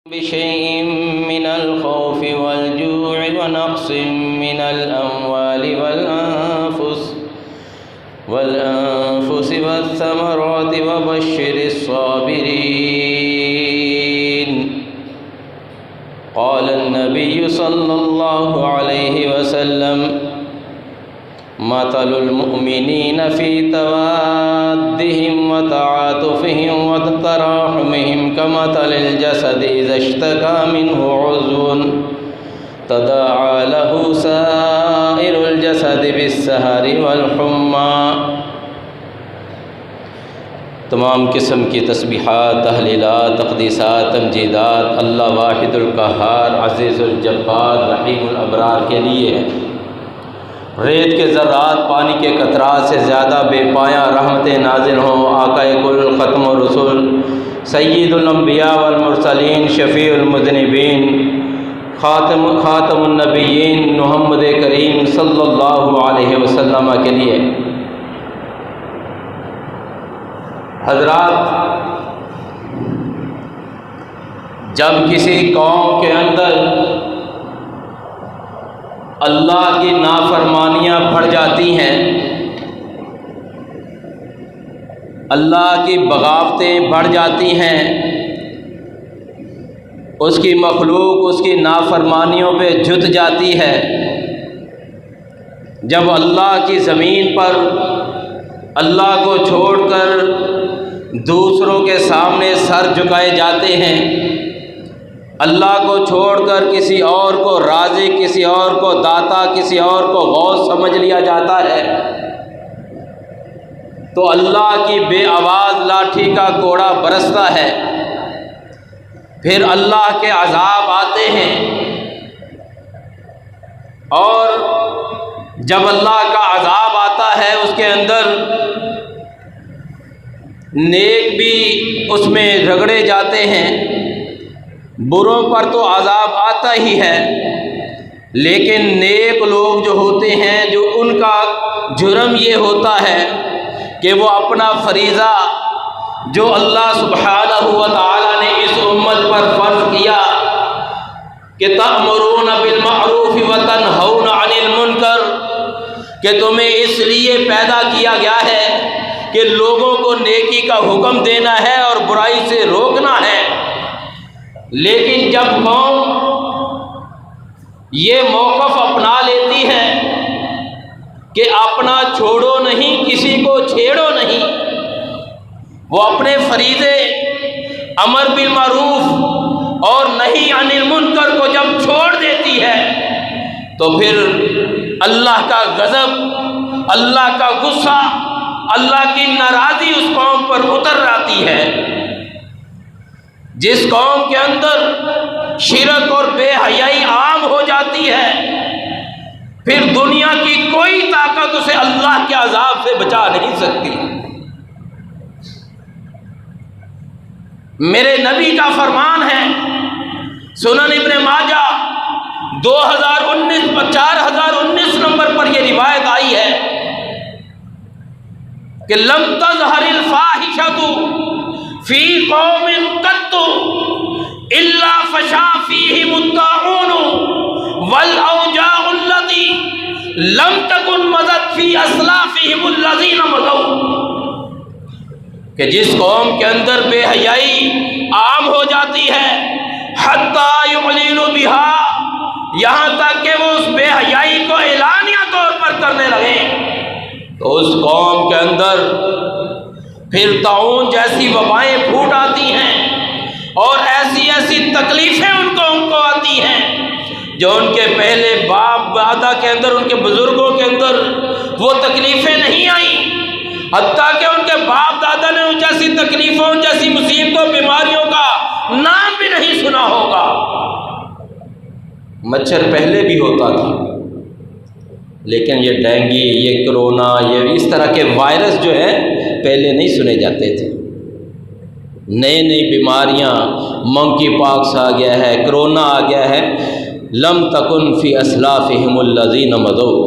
بشيء من الخوف والجوع ونقص من الأموال والأنفس والثمرات وبشر الصابرين. قال النبي صلى الله عليه وسلم: مثل المؤمنين في توادهم وتعاطفهم وتراحمهم كمثل الجسد إذا اشتكى منه عضو تداعى له سائر الجسد بالسهر والحمى. تمام قسم کی تسبیحات، تحلیلات، تقدیسات، تمجیدات اللہ واحد القہار، عزیز الجبار، رحیم الابرار کے لیے ہے. ریت کے ذرات پانی کے قطرات سے زیادہ بے پایاں رحمتیں نازل ہوں آقا کل ختم الرسول سید الانبیاء والمرسلین شفیع المذنبین خاتم النبیین محمد کریم صلی اللہ علیہ وسلم کے لیے. حضرات، جب کسی قوم کے اندر اللہ کی نافرمانیاں بڑھ جاتی ہیں، اللہ کی بغاوتیں بڑھ جاتی ہیں، اس کی مخلوق اس کی نافرمانیوں پہ جھک جاتی ہے، جب اللہ کی زمین پر اللہ کو چھوڑ کر دوسروں کے سامنے سر جھکائے جاتے ہیں، اللہ کو چھوڑ کر کسی اور کو رازق، کسی اور کو داتا، کسی اور کو غوث سمجھ لیا جاتا ہے، تو اللہ کی بے آواز لاٹھی کا کوڑا برستا ہے. پھر اللہ کے عذاب آتے ہیں، اور جب اللہ کا عذاب آتا ہے اس کے اندر نیک بھی اس میں رگڑے جاتے ہیں. بروں پر تو عذاب آتا ہی ہے، لیکن نیک لوگ جو ہوتے ہیں، جو ان کا جرم یہ ہوتا ہے کہ وہ اپنا فریضہ جو اللہ سبحانہ و تعالی نے اس امت پر فرض کیا کہ تأمرون بالمعروف وتنہون عن المنکر، کہ تمہیں اس لیے پیدا کیا گیا ہے کہ لوگوں کو نیکی کا حکم دینا ہے اور برائی سے روکنا ہے. لیکن جب قوم یہ موقف اپنا لیتی ہے کہ اپنا چھوڑو نہیں، کسی کو چھیڑو نہیں، وہ اپنے فریضے امر بالمعروف اور نہی عن المنکر کو جب چھوڑ دیتی ہے، تو پھر اللہ کا غضب، اللہ کا غصہ، اللہ کی ناراضی اس قوم پر اتر آتی ہے. جس قوم کے اندر شرک اور بے حیائی عام ہو جاتی ہے، پھر دنیا کی کوئی طاقت اسے اللہ کے عذاب سے بچا نہیں سکتی. میرے نبی کا فرمان ہے، سنن ابن ماجہ 4019 نمبر پر یہ روایت آئی ہے کہ لم تظہر الفاحشۃ فی قوم قط الا فشا فیہم الطاعون والاوجاع التي لم تکن مضت فی اسلافہم الذین مضوا، کہ جس قوم کے اندر بے حیائی عام ہو جاتی ہے حتی یعلنوا بہا، یہاں تک کہ وہ اس بے حیائی کو اعلانیہ طور پر کرنے لگے، تو اس قوم کے اندر پھر طاعون جیسی وبائیں پھوٹ آتی ہیں، اور ایسی ایسی تکلیفیں ان کو آتی ہیں جو ان کے پہلے باپ دادا کے اندر، ان کے بزرگوں کے اندر وہ تکلیفیں نہیں آئیں، حتیٰ کہ ان کے باپ دادا نے ان جیسی تکلیفوں، ان جیسی مصیبتوں، بیماریوں کا نام بھی نہیں سنا ہوگا. مچھر پہلے بھی ہوتا تھا، لیکن یہ ڈینگی، یہ کرونا، یہ اس طرح کے وائرس جو ہے پہلے نہیں سنے جاتے تھے. نئی بیماریاں، منکی پاکس آ گیا ہے، کرونا آ گیا ہے. لم تکن فی اسلافہم الذین مضوا،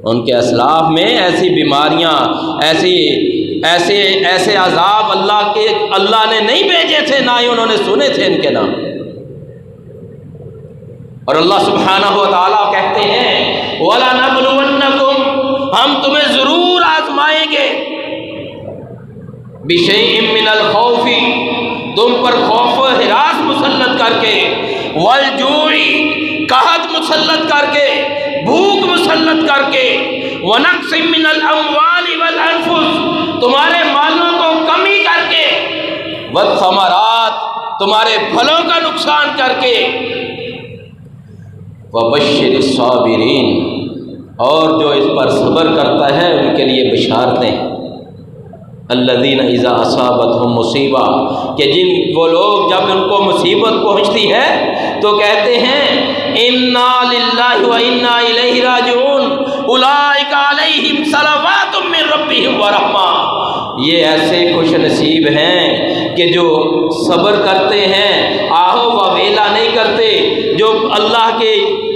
ان کے اسلاف میں ایسی بیماریاں، ایسے عذاب اللہ نے نہیں بھیجے تھے، نہ ہی انہوں نے سنے تھے ان کے نام. اور اللہ سبحانہ و تعالیٰ کہتے ہیں وَلَنَبْلُوَنَّكُمْ، ہم تمہیں ضرور آزمائیں گے، بِشَيْءٍ مِّنَ الْخَوْفِ، تم پر خوف و ہراس مسلط کر کے، وَالْجُوعِ، قحط مسلط کر کے، بھوک مسلط کر کے، وَنَقْصٍ مِّنَ الْأَمْوَالِ وَالْأَنفُسِ، تمہارے مالوں کو کمی کر کے، وَالثَّمَرَاتِ، تمہارے پھلوں کا نقصان کر کے، وَبَشِّرِ الصَّابِرِينَ، اور جو اس پر صبر کرتا ہے ان کے لیے بشارتیں، الذین اذا اصابتہم مصیبہ، کہ وہ لوگ جب ان کو مصیبت پہنچتی ہے تو کہتے ہیں انا للہ و انا الیہ راجعون اولئک علیہم صلوات من ربہم ورحمہ، یہ ایسے خوش نصیب ہیں کہ جو صبر کرتے ہیں، آہو وویلا نہیں کرتے، جو اللہ کے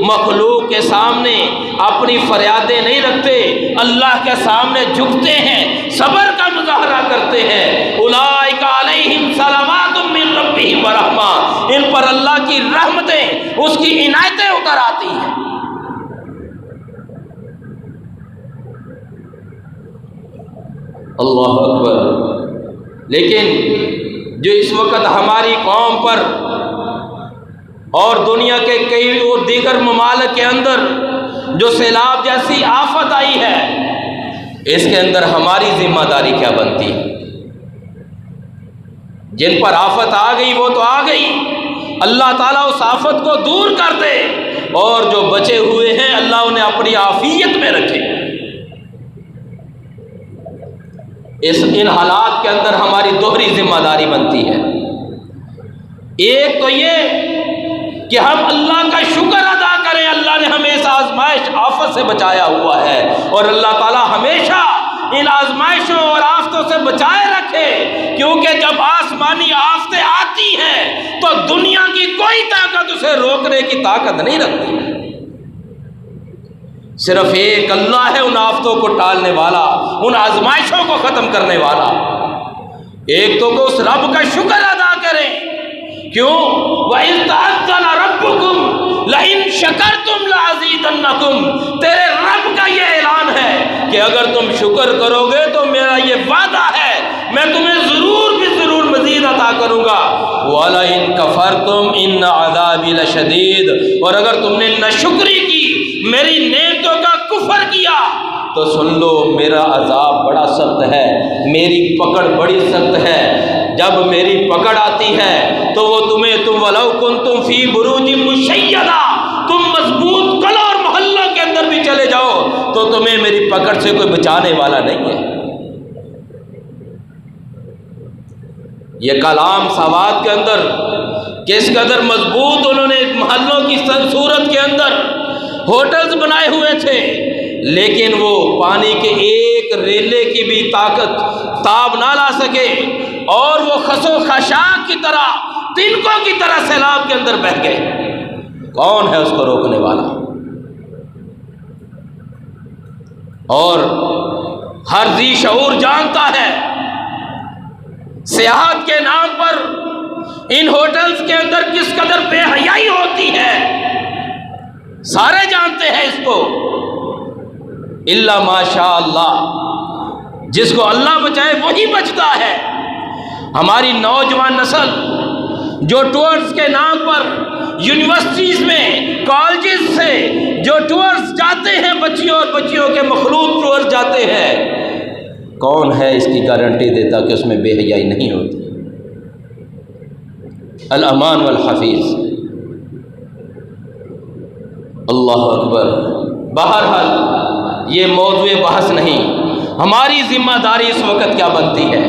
مخلوق کے سامنے اپنی فریادیں نہیں رکھتے، اللہ کے سامنے جھکتے ہیں، صبر کا مظاہرہ کرتے ہیں، اولئک علیہم صلوات من ربہم ورحمہ، ان پر اللہ کی رحمتیں، اس کی عنایتیں اتر آتی ہیں۔ اللہ اکبر۔ لیکن جو اس وقت ہماری قوم پر اور دنیا کے کئی اور دیگر ممالک کے اندر جو سیلاب جیسی آفت آئی ہے، اس کے اندر ہماری ذمہ داری کیا بنتی ہے؟ جن پر آفت آ گئی وہ تو آ گئی، اللہ تعالیٰ اس آفت کو دور کر دے، اور جو بچے ہوئے ہیں اللہ انہیں اپنی عافیت میں رکھے۔ ان حالات کے اندر ہماری دوہری ذمہ داری بنتی ہے، ایک تو یہ کہ ہم اللہ کا شکر ادا کریں، اللہ نے ہمیں اس آزمائش آفت سے بچایا ہوا ہے، اور اللہ تعالیٰ ہمیشہ ان آزمائشوں اور آفتوں سے بچائے رکھے، کیونکہ جب آسمانی آفتیں آتی ہیں تو دنیا کی کوئی طاقت اسے روکنے کی طاقت نہیں رکھتی، صرف ایک اللہ ہے ان آفتوں کو ٹالنے والا، ان آزمائشوں کو ختم کرنے والا۔ ایک تو کہ اس رب کا شکر ادا کریں، کیوں؟ وَإِذْ تَأَذَّنَ رَبُّكُمْ لَئِن شَكَرْتُمْ لَأَزِيدَنَّكُمْ، تیرے رب کا یہ اعلان ہے کہ اگر تم شکر کرو گے تو میرا یہ وعدہ ہے میں تمہیں ضرور بھی ضرور مزید عطا کروں گا، وَلَئِن كَفَرْتُمْ إِنَّ عَذَابِي لَشَدِيدٌ، اور اگر تم نے ناشکری کی، میری نعمتوں کا کفر کیا تو سن لو میرا عذاب بڑا سخت ہے، میری پکڑ بڑی سخت ہے۔ جب میری پکڑ آتی ہے تو وہ تم وَلَوْ كُنْتُمْ فِي بُرُوجٍ مُشَيَّدَةٍ، تم مضبوط قلعوں اور محلوں کے اندر بھی چلے جاؤ تو تمہیں میری پکڑ سے کوئی بچانے والا نہیں ہے۔ یہ کلام سوات کے اندر کس قدر مضبوط انہوں نے محلوں کی صورت کے اندر ہوٹلز بنائے ہوئے تھے، لیکن وہ پانی کے ایک ریلے کی بھی طاقت تاب نہ لا سکے، اور وہ خسو خاشاک کی طرح، تنکوں کی طرح سیلاب کے اندر بہہ گئے۔ کون ہے اس کو روکنے والا؟ اور ہر ذی شعور جانتا ہے سیاحت کے نام پر ان ہوٹلز کے اندر کس قدر بے حیائی ہوتی ہے، سارے جانتے ہیں اس کو، الا ماشاء اللہ، جس کو اللہ بچائے وہی بچتا ہے۔ ہماری نوجوان نسل جو ٹورز کے نام پر یونیورسٹیز میں، کالجز سے جو ٹورز جاتے ہیں، بچیوں اور بچیوں کے مخلوط ٹورز جاتے ہیں، کون ہے اس کی گارنٹی دیتا کہ اس میں بے حیائی نہیں ہوتی؟ الامان والحفیظ۔ اللہ اکبر۔ بہرحال یہ موضوع بحث نہیں، ہماری ذمہ داری اس وقت کیا بنتی ہے؟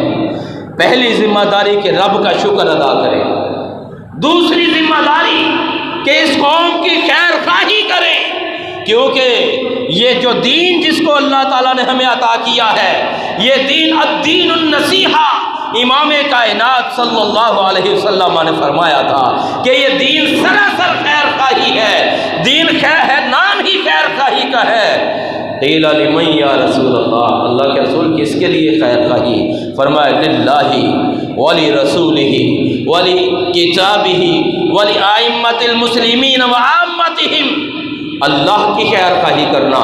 پہلی ذمہ داری کہ رب کا شکر ادا کریں، دوسری ذمہ داری کہ اس قوم کی خیر خواہی کریں، کیونکہ یہ جو دین جس کو اللہ تعالیٰ نے ہمیں عطا کیا ہے، یہ دین الدین النصیحہ، امام کائنات صلی اللہ علیہ وسلم نے فرمایا تھا کہ یہ دین سراسر خیر خواہی ہے، دین خیر ہے، نام ہی خیر خواہی کا ہے۔ قیل لمن یا رسول اللہ، اللہ کے رسول کس کے لیے خیر خواہی؟ فرمایا للہ ولرسولہ ولکتابہ ولائمۃ المسلمین وعامۃ مرداتہم، اللہ کی خیر خواہی کرنا،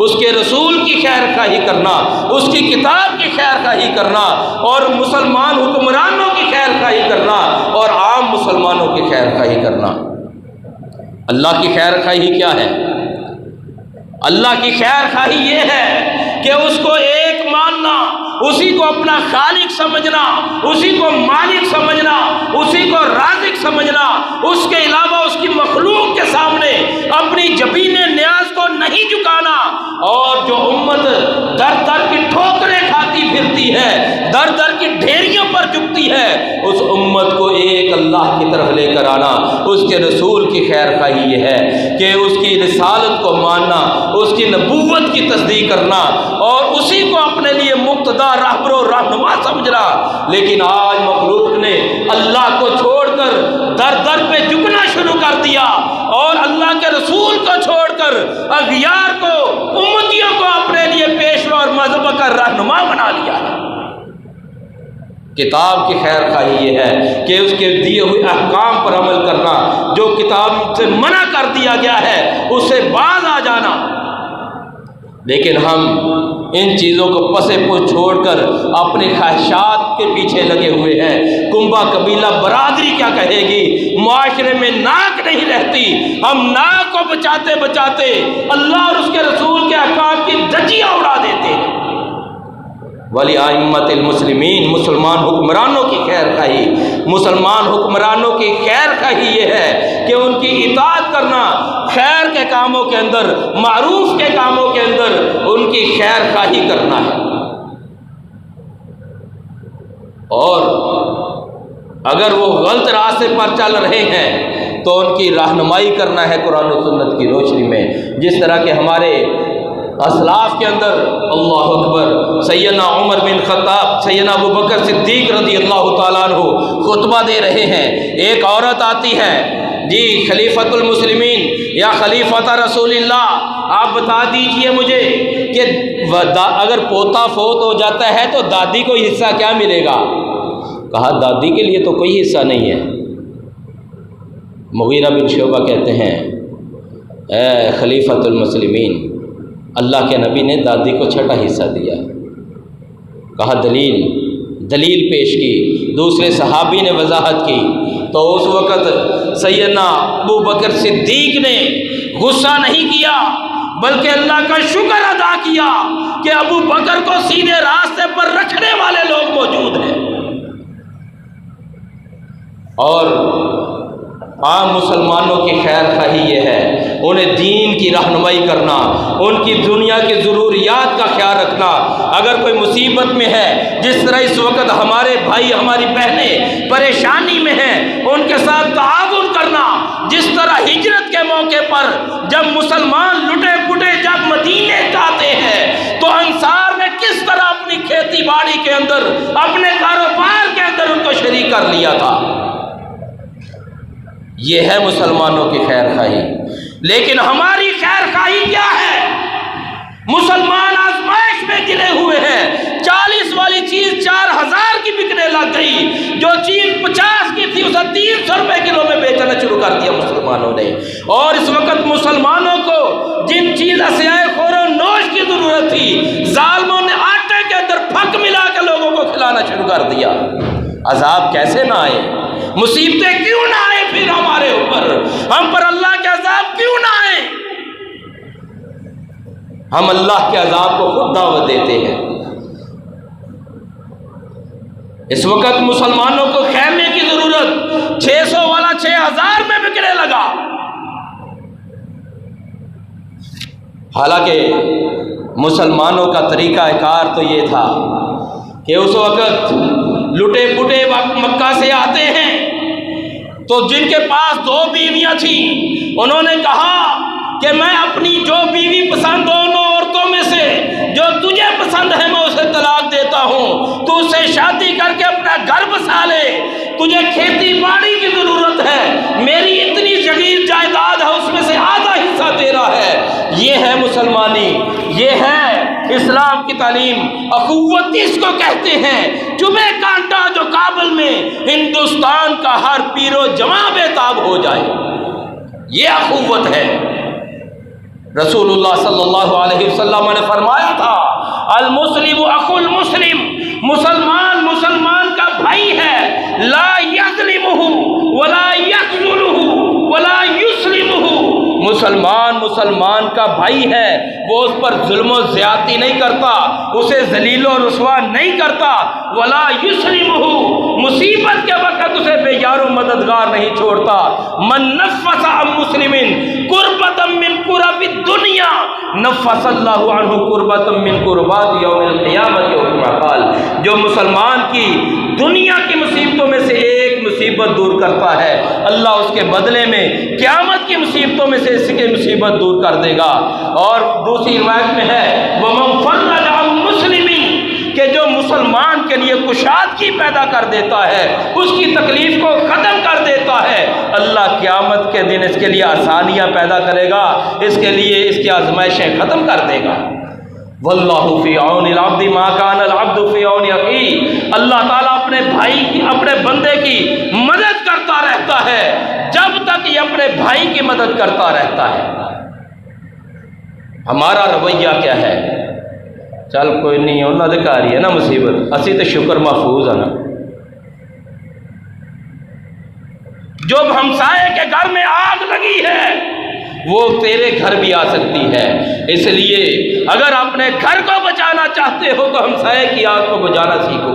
اس کے رسول کی خیر خواہی کرنا، اس کی کتاب کی خیر خواہی کرنا، اور مسلمان حکمرانوں کی خیر خواہی کرنا، اور عام مسلمانوں کی خیر خواہی کرنا۔ اللہ کی خیر خواہی کیا ہے؟ اللہ کی خیر خواہی یہ ہے کہ اس کو ایک ماننا، اسی کو اپنا خالق سمجھنا، اسی کو مالک سمجھنا، اسی کو رازق سمجھنا، اس کے علاوہ اس کی مخلوق کے سامنے اپنی جبین نیاز کو نہیں جھکانا۔ اور جو امت در در کی ٹھوکریں کھاتی پھرتی ہے، در در کی ڈھیریوں پر جھکتی ہے، اس امت کو ایک اللہ کی طرف لے کر آنا، اس کے رسول کی خیر خواہی یہ ہے کہ اس کی رسالت کو ماننا، اس کی نبوت کی تصدیق کرنا، اور اسی کو اپنے لیے مقتدا رہبر و رہنما سمجھنا۔ لیکن آج مخلوق نے اللہ کو چھوڑ کر در در پہ جھکنا شروع کر دیا، اور اللہ کے رسول کو چھوڑ کر اغیار کو، امتیوں کو اپنے لیے پیشوا اور مذہب کا رہنما بنا لیا ہے۔ کتاب کی خیر خواہی یہ ہے کہ اس کے دیے ہوئے احکام پر عمل کرنا، جو کتاب سے منع کر دیا گیا ہے اس سے باز آ جانا۔ لیکن ہم ان چیزوں کو پسے پوچھ چھوڑ کر اپنے خواہشات کے پیچھے لگے ہوئے ہیں۔ کنبا قبیلہ برادری کیا کہے گی؟ معاشرے میں ناک نہیں رہتی، ہم ناک کو بچاتے بچاتے اللہ اور اس کے رسول کے احکام کی دھجیاں اڑا دیتے ہیں۔ ولی ائمۃ المسلمین، مسلمان حکمرانوں کی خیر خواہی، مسلمان حکمرانوں کی خیر خواہی یہ ہے کہ ان کی اطاعت کرنا، خیر کے کاموں کے اندر، معروف کے کاموں کے اندر ان کی خیر خواہی کرنا ہے۔ اور اگر وہ غلط راستے پر چل رہے ہیں تو ان کی رہنمائی کرنا ہے قرآن و سنت کی روشنی میں، جس طرح کہ ہمارے اسلاف کے اندر اللہ اکبر سیدنا عمر بن خطاب، سیدنا ابو بکر صدیق رضی اللہ تعالیٰ عنہ خطبہ دے رہے ہیں۔ ایک عورت آتی ہے، جی خلیفۃ المسلمین یا خلیفۃ رسول اللہ، آپ بتا دیجئے مجھے کہ اگر پوتا فوت ہو جاتا ہے تو دادی کو حصہ کیا ملے گا؟ کہا دادی کے لیے تو کوئی حصہ نہیں ہے۔ مغیرہ بن شعبہ کہتے ہیں اے خلیفۃ المسلمین، اللہ کے نبی نے دادی کو چھٹا حصہ دیا۔ کہا دلیل پیش کی، دوسرے صحابی نے وضاحت کی، تو اس وقت سیدنا ابو بکر صدیق نے غصہ نہیں کیا بلکہ اللہ کا شکر ادا کیا کہ ابو بکر کو سیدھے راستے پر رکھنے والے لوگ موجود ہیں۔ اور عام مسلمانوں کی خیر خواہی یہ ہے انہیں دین کی رہنمائی کرنا، ان کی دنیا کی ضروریات کا خیال رکھنا۔ اگر کوئی مصیبت میں ہے، جس طرح اس وقت ہمارے بھائی ہماری بہنیں پریشانی میں ہیں، ان کے ساتھ تعاون کرنا۔ جس طرح ہجرت کے موقع پر جب مسلمان لٹے پٹے جب مدینے جاتے ہیں تو انصار نے کس طرح اپنی کھیتی باڑی کے اندر، اپنے کاروبار کے اندر ان کو شریک کر لیا تھا۔ یہ ہے مسلمانوں کی خیر خواہی۔ لیکن ہماری خیر خواہی کیا ہے؟ مسلمان آزمائش میں گرے ہوئے ہیں۔ 40 والی چیز 4000 کی بکنے لگ گئی، جو چیز 50 کی تھی اسے 300 روپے کلو میں بیچنا شروع کر دیا مسلمانوں نے۔ اور اس وقت مسلمانوں کو جن چیز اشیاء خور و نوش کی ضرورت تھی، ظالموں نے آٹے کے اندر پھک ملا کے لوگوں کو کھلانا شروع کر دیا۔ عذاب کیسے نہ آئے؟ مصیبتیں کیوں نہ آئے پھر ہمارے اوپر؟ ہم پر اللہ کے عذاب کیوں نہ آئے؟ ہم اللہ کے عذاب کو خود دعوت دیتے ہیں۔ اس وقت مسلمانوں کو خیمے کی ضرورت 600 والا 6000 میں بکنے لگا۔ حالانکہ مسلمانوں کا طریقہ کار تو یہ تھا کہ اس وقت لٹے پٹے مکہ سے آتے ہیں تو جن کے پاس 2 بیویاں تھیں انہوں نے کہا کہ میں اپنی جو بیوی پسند ہو، 9 عورتوں میں سے جو تجھے پسند ہے میں اسے طلاق دیتا ہوں، تو اس سے شادی کر کے اپنا گھر بسا لے، تجھے کھیتی باڑی کی ضرورت ہے، میری اتنی جگیر جائیداد ہے اس میں سے آدھا حصہ تیرا ہے۔ یہ ہے مسلمانی، یہ ہے اسلام کی تعلیم۔ اخوت اس کو کہتے ہیں، چبھے کانٹا جو کابل میں ہندوستان کا ہر پیر و جماع بے تاب ہو جائے۔ یہ اخوت ہے۔ رسول اللہ صلی اللہ علیہ وسلم نے فرمایا تھا المسلم اخو المسلم، مسلمان مسلمان کا بھائی ہے، لا یظلمہ ولا یخذلہ ولا یسلمہ، مسلمان مسلمان کا بھائی ہے، وہ اس پر ظلم و زیادتی نہیں کرتا، اسے ذلیل و رسوا نہیں کرتا، ولا یسلمہ، مصیبت کے وقت اسے بے یار و مددگار نہیں چھوڑتا۔ من نفس عن مسلم کربۃ من کرب الدنیا نفس اللہ عنہ کربۃ من کربات یوم القیامۃ، کما قال، جو مسلمان کی دنیا کی مصیبتوں میں سے ایک مصیبت دور کرتا ہے، اللہ اس کے بدلے میں قیامت کی مصیبتوں میں سے اس کی مصیبت دور کر دے گا۔ اور دوسری روایت میں ہے وَمَنْ فَرَّجَ عَنْ مُسْلِمٍ، کہ جو مسلمان کے لیے کشادگی پیدا کر دیتا ہے، اس کی تکلیف کو ختم کر دیتا ہے، اللہ قیامت کے دن اس کے لیے آسانیاں پیدا کرے گا، اس کے لیے اس کی آزمائشیں ختم کر دے گا۔ واللہ فی عون العبد ما کان العبد فی عون اخیہ، اللہ تعالیٰ اپنے بھائی کی، اپنے بندے کی مدد کرتا رہتا ہے جب تک یہ اپنے بھائی کی مدد کرتا رہتا ہے۔ ہمارا رویہ کیا ہے؟ چل کوئی نہیں، انہوں نے کہا رہی ہے نا مصیبت، اسی تو شکر محفوظ ہے نا۔ جب ہمسائے کے گھر میں آگ لگی ہے وہ تیرے گھر بھی آ سکتی ہے، اس لیے اگر اپنے گھر کو بچانا چاہتے ہو تو ہمسائے کی آگ کو بجھانا سیکھو۔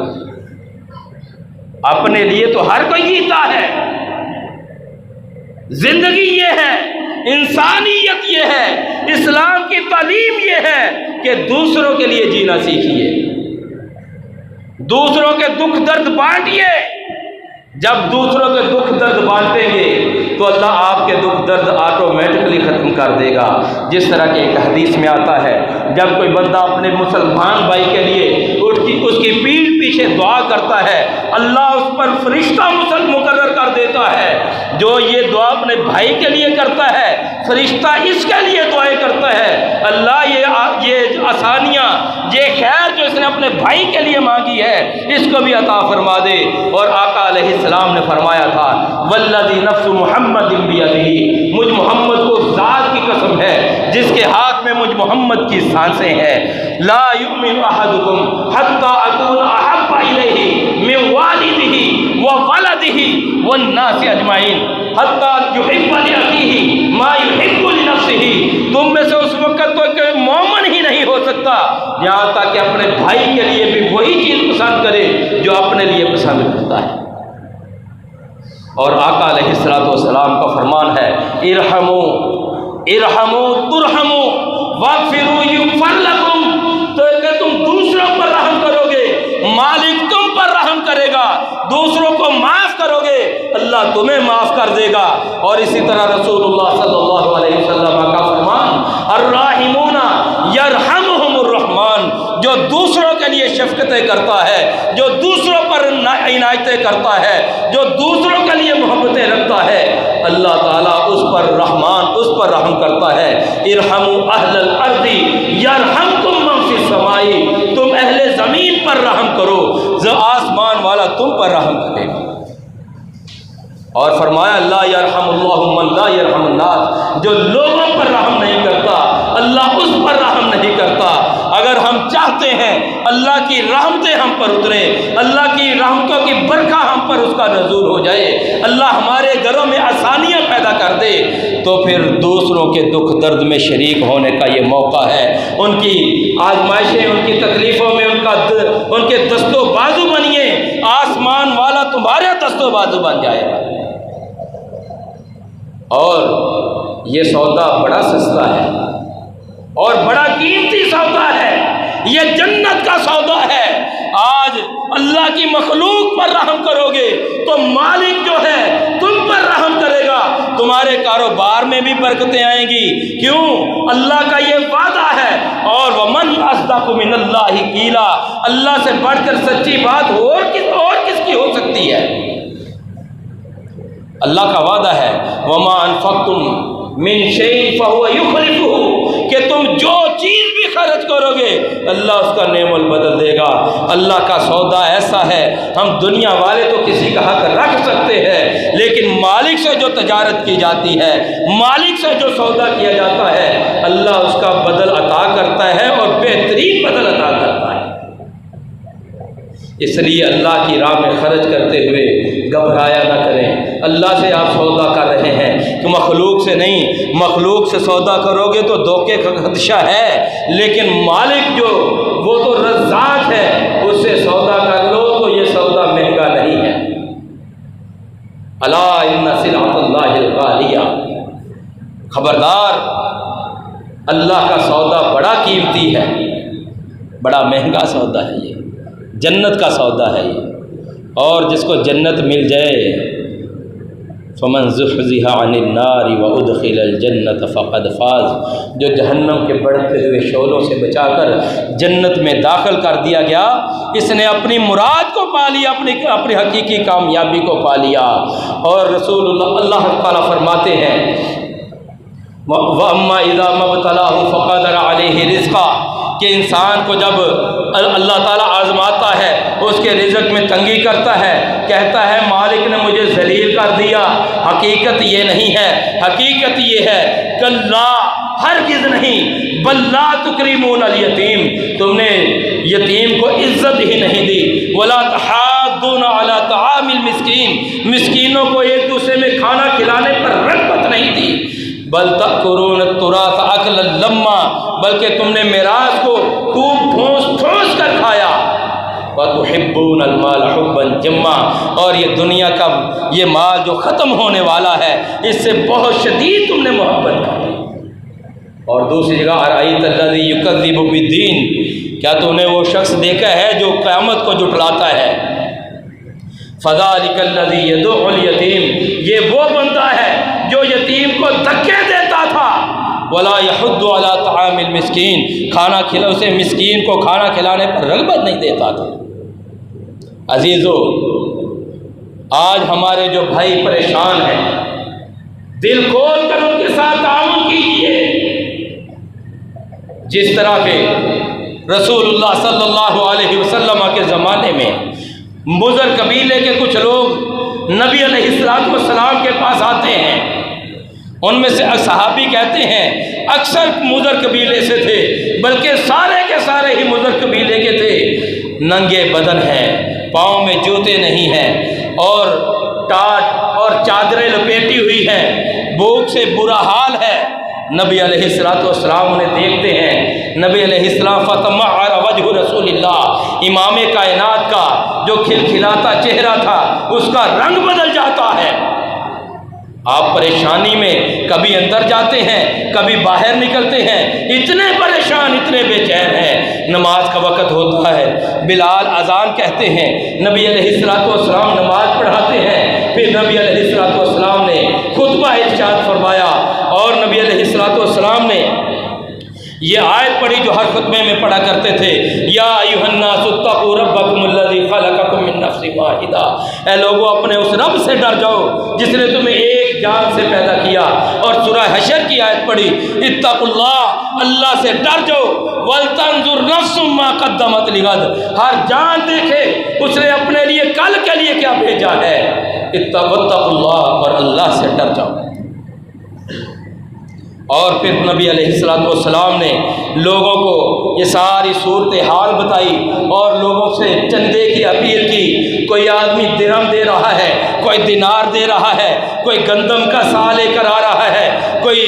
اپنے لیے تو ہر کوئی جیتا ہے، زندگی یہ ہے، انسانیت یہ ہے، اسلام کی تعلیم یہ ہے کہ دوسروں کے لیے جینا سیکھیے، دوسروں کے دکھ درد بانٹیے۔ جب دوسروں کے دکھ درد بانٹیں گے تو اللہ آپ کے دکھ درد آٹومیٹکلی ختم کر دے گا۔ جس طرح کہ ایک حدیث میں آتا ہے جب کوئی بندہ اپنے مسلمان بھائی کے لیے اس کی پیٹھ پیچھے دعا کرتا ہے، اللہ اس پر فرشتہ مقرر کر دیتا ہے، جو یہ دعا اپنے بھائی کے لیے کرتا ہے فرشتہ اس کے لیے دعائیں کرتا ہے، اللہ یہ آسانیاں، یہ خیر جو اس نے اپنے بھائی کے لیے مانگی ہے اس کو بھی عطا فرما دے۔ اور آقا علیہ السلام نے فرمایا تھا والذی نفس محمد بیدہ، مجھ محمد کو ذات کی قسم ہے جس کے ہاتھ میں مجھ محمد کی سانسیں ہیں، لا یؤمن احدکم حتی اکون احب الیہ من والدہ وولدہ والناس اجمعین حتی یحب لاخیہ ما یحب لنفسہ، تم میں سے اس وقت تو کہ مومن ہی نہیں ہو سکتا یہاں تک کہ اپنے بھائی کے لیے بھی وہی چیز پسند کرے جو اپنے لیے پسند کرتا ہے۔ اور آقا علیہ السلام کا فرمان ہے ارحموا ارحموا ترحموا واغفروا یغفر لکم، تو کہ تم دوسروں پر رحم کرو گے مالک تم پر رحم کرے گا، دوسروں کو معاف کرو گے اللہ تمہیں معاف کر دے گا۔ اور اسی طرح رسول اللہ صلی اللہ علیہ وسلم کا فرمان الراحمون یرحمہم الرحمن، جو دوسروں کے لیے شفقتیں کرتا ہے، جو دوسروں پر عنایتیں کرتا ہے، جو دوسروں کے لیے محبتیں رکھتا ہے، اللہ تعالیٰ اس پر رحمان، اس پر رحم کرتا ہے۔ ارحموا اہل الارض یرحمکم من فی السماء، تم اہل زمین پر رحم کرو جو آسمان والا تم پر رحم کرے گا۔ اور فرمایا لا یرحم اللہ من لا یرحم الناس، جو لوگوں پر رحم نہیں کرتا اللہ اس پر رحم نہیں کرتا۔ اگر ہم چاہتے ہیں اللہ کی رحمتیں ہم پر اتریں، اللہ کی رحمتوں کی برکھا ہم پر اس کا نزول ہو جائے، اللہ ہمارے گھروں میں آسانیاں پیدا کر دے، تو پھر دوسروں کے دکھ درد میں شریک ہونے کا یہ موقع ہے۔ ان کی آزمائشیں، ان کی تکلیفوں میں ان کے دست و بازو بنیے، آسمان والا تمہارے دست و بازو بن جائے گا۔ اور یہ سودا بڑا سستا ہے اور بڑا قیمتی سودا ہے، یہ جنت کا سودا ہے۔ آج اللہ کی مخلوق پر رحم کرو گے تو مالک جو ہے تم پر رحم کرے گا، تمہارے کاروبار میں بھی برکتیں آئیں گی، کیوں؟ اللہ کا یہ وعدہ ہے۔ اور ومن اصدق من اللہ قیلا، اللہ سے بڑھ کر سچی بات اور کس کی ہو سکتی ہے؟ اللہ کا وعدہ ہے وما انفقتم من شیء فهو یخلفہ، کہ تم جو چیز بھی خرچ کرو گے اللہ اس کا نعم البدل دے گا۔ اللہ کا سودا ایسا ہے، ہم دنیا والے تو کسی کا حق رکھ سکتے ہیں، لیکن مالک سے جو تجارت کی جاتی ہے، مالک سے جو سودا کیا جاتا ہے، اللہ اس کا بدل عطا کرتا ہے اور بہترین بدل عطا کرتا ہے۔ اس لیے اللہ کی راہ میں خرچ کرتے ہوئے گھبرایا نہ کریں۔ اللہ سے آپ سودا کر رہے ہیں کہ مخلوق سے نہیں، مخلوق سے سودا کرو گے تو دھوکے کا خدشہ ہے، لیکن مالک جو وہ تو رزاق ہے، اس سے سودا کر لو تو یہ سودا مہنگا نہیں ہے۔ الا ان سلعۃ اللہ الغالیہ، خبردار اللہ کا سودا بڑا قیمتی ہے، بڑا مہنگا سودا ہے، یہ جنت کا سودا ہے یہ، اور جس کو جنت مل جائے فمن زحزح عن النار وادخل الجنۃ فقد فاز، جو جہنم کے بڑھتے ہوئے شعلوں سے بچا کر جنت میں داخل کر دیا گیا، اس نے اپنی مراد کو پا لیا، اپنی حقیقی کامیابی کو پا لیا۔ اور رسول اللہ تعالیٰ فرماتے ہیں وَأَمَّا إِذَا مَا ابْتَلَاهُ فَقَدَرَ عَلَيْهِ رِزْقَهُ، کہ انسان کو جب اللہ تعالیٰ آزماتا ہے، اس کے رزق میں تنگی کرتا ہے، کہتا ہے مالک نے مجھے ذلیل کر دیا۔ حقیقت یہ نہیں ہے، حقیقت یہ ہے کہ ہرگز نہیں، بل لا تکریمون الیتیم، تم نے یتیم کو عزت ہی نہیں دی، ولا تحاضون علی طعام المسکین، مسکینوں کو ایک دوسرے میں کھانا کھلانے پر رغبت نہیں دی، بل تأکلون التراث اکلا لما، بلکہ تم نے میراث کو خوب ٹھونس کر کھایا۔ وَتُحِبُّونَ الْمَالَ حُبًّا جَمًّا، اور یہ دنیا کا یہ مال جو ختم ہونے والا ہے، اس سے بہت شدید تم نے محبت کی۔ اور دوسری جگہ أَرَأَيْتَ الَّذِي يُكَذِّبُ بِالدِّينِ، کیا تو نے وہ شخص دیکھا ہے جو قیامت کو جھٹلاتا ہے؟ فَذَلِكَ الَّذِي يَدُعُّ الْيَتِيمَ، یہ وہ بندہ ہے جو یتیم کو دھکے دیتا تھا۔ وَلَا يَحُضُّ عَلَى طَعَامِ الْمِسْكِينِ، کھانا کھلا اسے مسکین کو کھانا کھلانے پر رغبت نہیں دیتا تھا۔ عزیزو، آج ہمارے جو بھائی پریشان ہیں، دل کھول کر ان کے ساتھ تعاون کیجیے۔ جس طرح کے رسول اللہ صلی اللہ علیہ وسلم کے زمانے میں مضر قبیلے کے کچھ لوگ نبی علیہ السلام کے پاس آتے ہیں، ان میں سے صحابی کہتے ہیں اکثر مضر قبیلے سے تھے، بلکہ سارے کے سارے ہی مضر قبیلے کے تھے، ننگے بدن ہیں، پاؤں میں جوتے نہیں ہیں، اور ٹاٹ اور چادریں لپیٹی ہوئی ہیں، بھوک سے برا حال ہے۔ نبی علیہ السلام انہیں دیکھتے ہیں، نبی علیہ السلام فتمعر وجہ رسول اللہ، امام کائنات کا جو کھلکھلاتا چہرہ تھا اس کا رنگ بدل جاتا ہے۔ آپ پریشانی میں کبھی اندر جاتے ہیں، کبھی باہر نکلتے ہیں، اتنے پریشان، اتنے بے چین ہیں۔ نماز کا وقت ہوتا ہے، بلال اذان کہتے ہیں، نبی علیہ السلام نماز پڑھاتے ہیں، پھر نبی علیہ السلام نے خطبہ ارشاد فرمایا، اور نبی علیہ السلام نے یہ آیت پڑھی جو ہر خطبے میں پڑھا کرتے تھے، یا ایھا الناس اتقوا ربکم الذی خلقکم من نفس واحدہ، اے لوگوں اپنے اس رب سے ڈر جاؤ جس نے تمہیں ایک جان سے پیدا کیا۔ اور سورہ حشر کی آیت پڑھی، اتقوا اللہ، اللہ سے ڈر جاؤ، ولتنظر نفس ما قدمت لغد، ہر جان دیکھے اس نے اپنے لیے کل کے لیے کیا بھیجا ہے۔ اتقوا اللہ، اور اللہ سے ڈر جاؤ۔ اور پھر نبی علیہ السلام نے لوگوں کو یہ ساری صورتحال بتائی اور لوگوں سے چندے کی اپیل کی۔ کوئی آدمی درہم دے رہا ہے، کوئی دینار دے رہا ہے، کوئی گندم کا سا لے کر آ رہا ہے، کوئی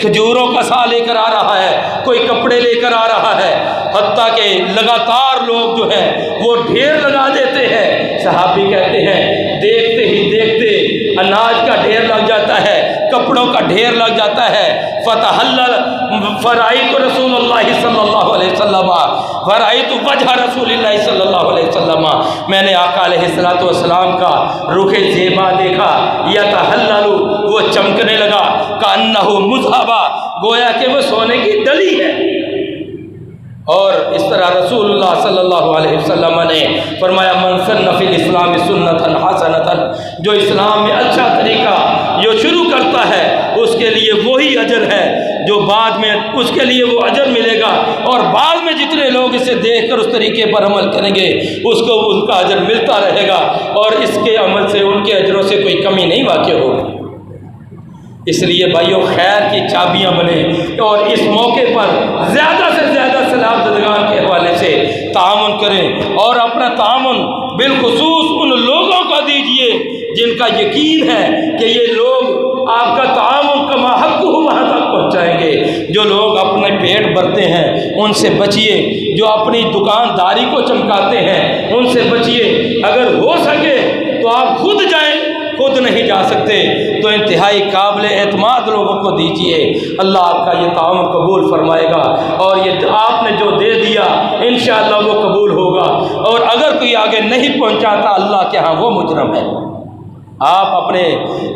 کھجوروں کا سا لے کر آ رہا ہے، کوئی کپڑے لے کر آ رہا ہے، حتیٰ کہ لگاتار لوگ جو ہیں وہ ڈھیر لگا دیتے ہیں۔ صحابی کہتے ہیں دیکھتے ہی دیکھتے اناج کا ڈھیر لگ جاتا ہے، کپڑوں کا ڈھیر لگ جاتا ہے۔ فتحلل فرأیت رسول اللہ صلی اللہ علیہ وسلم، فرأیت وجہ رسول اللہ صلی اللہ علیہ وسلم، میں نے آقا علیہ السلام کا رخ زیبا دیکھا، یتحلل، وہ چمکنے لگا، کأنہ مذہبہ، گویا کہ وہ سونے کی ڈلی ہے۔ اور اس طرح رسول اللہ صلی اللہ علیہ وسلم نے فرمایا من سن فی الاسلام سنتا حسنتا، جو اسلام میں اچھا طریقہ جو شروع کرتا ہے اس کے لیے وہی اجر ہے جو بعد میں اس کے لیے وہ اجر ملے گا، اور بعد میں جتنے لوگ اسے دیکھ کر اس طریقے پر عمل کریں گے اس کو ان کا اجر ملتا رہے گا، اور اس کے عمل سے ان کے اجروں سے کوئی کمی نہیں واقع ہوگی۔ اس لیے بھائیو خیر کی چابیاں بنیں اور اس موقع پر زیادہ سے زیادہ صلاح زدگان کے حوالے سے تعاون کریں، اور اپنا تعاون بالخصوص ان لوگوں کو دیجیے جن کا یقین ہے کہ یہ لوگ آپ کا تعاون کما حق وہاں تک پہنچائیں گے۔ جو لوگ اپنے پیٹ بھرتے ہیں ان سے بچیے، جو اپنی دکانداری کو چمکاتے ہیں ان سے بچیے، اگر ہو سکے تو آپ خود جائیں، خود نہیں جا سکتے تو انتہائی قابل اعتماد لوگوں کو دیجیے، اللہ آپ کا یہ تعاون قبول فرمائے گا، اور یہ آپ نے جو دے دیا انشاءاللہ وہ قبول ہوگا، اور اگر کوئی آگے نہیں پہنچاتا اللہ کے ہاں وہ مجرم ہے۔ آپ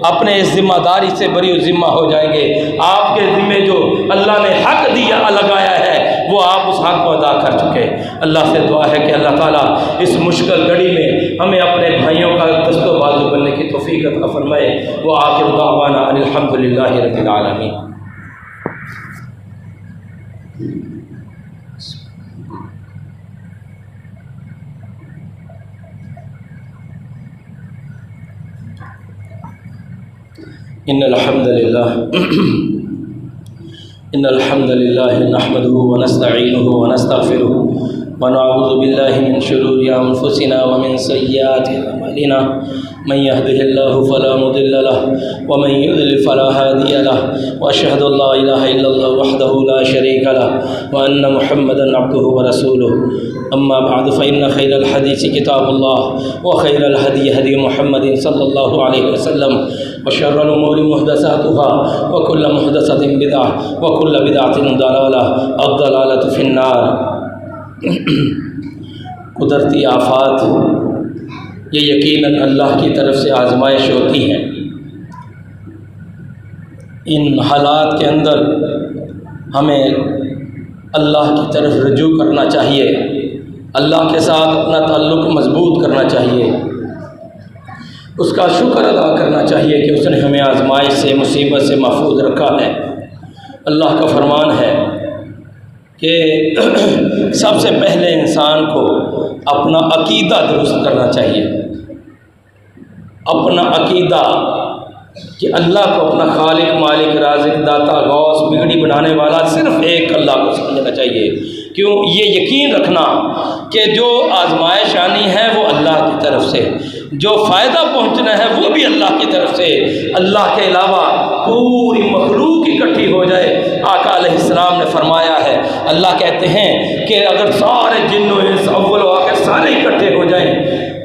اپنے اس ذمہ داری سے بری ذمہ ہو جائیں گے، آپ کے ذمہ جو اللہ نے حق دیا لگایا ہے وہ آپ اس حق کو ادا کر چکے۔ اللہ سے دعا ہے کہ اللہ تعالیٰ اس مشکل گھڑی میں ہمیں اپنے بھائیوں کا دست و بازو بننے کی توفیق عطا فرمائے۔ وآخر دعوانا ان الحمد للہ رب العالمین۔ ان الحمد للہ نحمده ونستعینه ونستغفره ونعوذ باللہ من شرور انفسنا ومن سیئات اعمالنا، من يهده الله فلا مضل له ومن يضلل فلا هادي له، واشهد ان لا اله الا الله وحده لا شريك له وان محمدا عبده ورسوله، اما بعد فان خير الحديث كتاب الله وخير الهدي هدي محمد صلى الله عليه وسلم، وشر الامور محدثاتها وكل محدثة بدعة وكل بدعة ضلالة، الضلالة في النار۔ قدرتی آفات یہ یقیناً اللہ کی طرف سے آزمائش ہوتی ہیں۔ ان حالات کے اندر ہمیں اللہ کی طرف رجوع کرنا چاہیے، اللہ کے ساتھ اپنا تعلق مضبوط کرنا چاہیے، اس کا شکر ادا کرنا چاہیے کہ اس نے ہمیں آزمائش سے مصیبت سے محفوظ رکھا ہے۔ اللہ کا فرمان ہے کہ سب سے پہلے انسان کو اپنا عقیدہ درست کرنا چاہیے، اپنا عقیدہ کہ اللہ کو اپنا خالق، مالک، رازق، داتا، غوث، بگڑی بنانے والا صرف ایک اللہ کو سمجھنا چاہیے۔ کیوں؟ یہ یقین رکھنا کہ جو آزمائش آنی ہے وہ اللہ کی طرف سے، جو فائدہ پہنچنا ہے وہ بھی اللہ کی طرف سے، اللہ کے علاوہ پوری مخلوق اکٹھی ہو جائے۔ آقا علیہ السلام نے فرمایا ہے، اللہ کہتے ہیں کہ اگر سارے جن و انس اول و آخر سارے اکٹھے ہو جائیں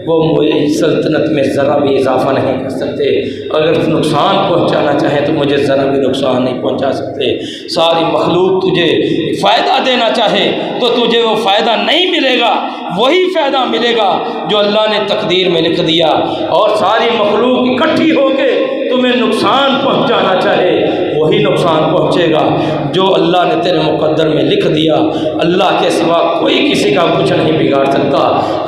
وہ میری سلطنت میں ذرا بھی اضافہ نہیں کر سکتے، اگر نقصان پہنچانا چاہیں تو مجھے ذرا بھی نقصان نہیں پہنچا سکتے۔ ساری مخلوق تجھے فائدہ دینا چاہے تو تجھے وہ فائدہ نہیں ملے گا، وہی فائدہ ملے گا جو اللہ نے تقدیر میں لکھ دیا، اور ساری مخلوق اکٹھی ہو کے تمہیں نقصان پہنچانا چاہے وہی نقصان پہنچے گا جو اللہ نے تیرے مقدر میں لکھ دیا۔ اللہ کے سوا کوئی کسی کا کچھ نہیں بگاڑ سکتا۔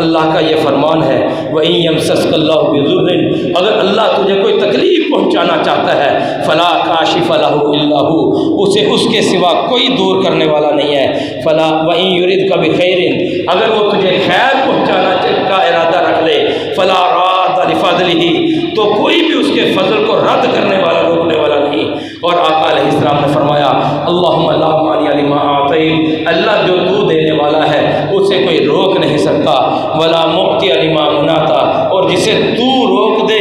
اللہ کا یہ فرمان ہے، وَإِن يَمْسَسْكَ اللَّهُ بِضُرٍّ، اگر اللہ تجھے کوئی تکلیف پہنچانا چاہتا ہے فَلَا كَاشِفَ لَهُ إِلَّا هُوَ، اسے اس کے سوا کوئی دور کرنے والا نہیں ہے۔ فَلَا وَإِن يُرِدْكَ بِخَيْرٍ، اگر وہ تجھے خیر پہنچانا کا ارادہ رکھ لے فَلَا رَادَّ لِفَضْلِهِ، تو کوئی بھی اس کے فضل کو رد کرنے والا، روکنے والا نہیں۔ اور آقا علیہ السلام نے فرمایا، اللہم لا مانع لما اعطیت، اللہ جو تو دینے والا ہے اسے کوئی روک نہیں سکتا، ولا معطی لما منعت، اور جسے تو روک دے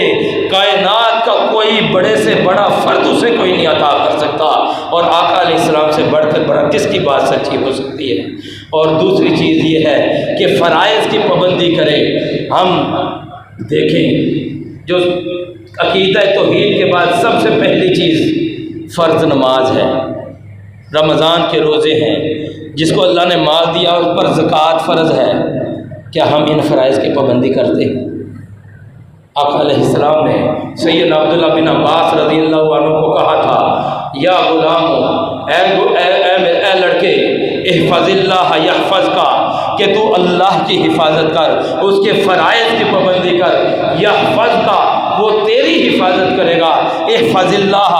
کائنات کا کوئی بڑے سے بڑا فرد اسے کوئی نہیں عطا کر سکتا۔ اور آقا علیہ السلام سے بڑھ کر بڑا کس کی بات سچی ہو سکتی ہے؟ اور دوسری چیز یہ ہے کہ فرائض کی پابندی کرے۔ ہم دیکھیں جو عقیدہ توحید کے بعد سب سے پہلی چیز فرض نماز ہے، رمضان کے روزے ہیں، جس کو اللہ نے مال دیا اس پر زکوٰۃ فرض ہے۔ کیا ہم ان فرائض کی پابندی کرتے ہیں؟ آقا علیہ السلام نے سیدنا عبداللہ بن عباس رضی اللہ عنہ کو کہا تھا، یا غلام، اے لڑکے، احفظ اللہ یحفظ کا، کہ تو اللہ کی حفاظت کر، اس کے فرائض کی پابندی کر، یحفظ کا، وہ تیری حفاظت کرے گا۔ احفظ اللہ،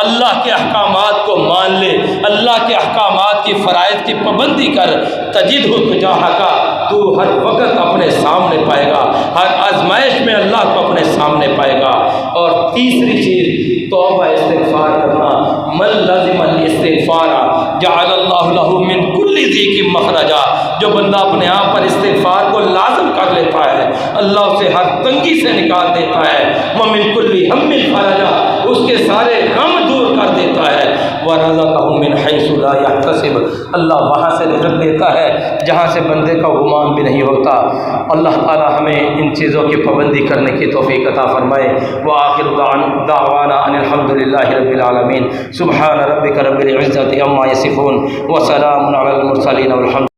اللہ کے احکامات کو مان لے، اللہ کے احکامات کی فرائض کی پابندی کر، تجد ہو تجاہ کا، تو ہر وقت اپنے سامنے پائے گا، ہر آزمائش میں اللہ کو اپنے سامنے پائے گا۔ اور تیسری چیز توبہ استغفار کرنا، من لازم الاستغفار جعل اللہ لہ من کل ضیق مخرجا، جو بندہ اپنے آپ پر استغفار کو لازم کر لیتا ہے اللہ اسے ہر تنگی سے نکال دیتا ہے، ومن کل ہم فرجا، اس کے سارے غم دور کر دیتا ہے، ورزقہ من حیث لا یحتسب، اللہ وہاں سے رزق دیتا ہے جہاں سے بندے کا گمان بھی نہیں ہوتا۔ اللہ تعالی ہمیں ان چیزوں کی پابندی کرنے کی توفیق عطا فرمائے۔ وآخر دعوانا ان الحمد للہ رب العالمین، سبحان ربک رب العزۃ عما یصفون وسلام علی المرسلین والحمد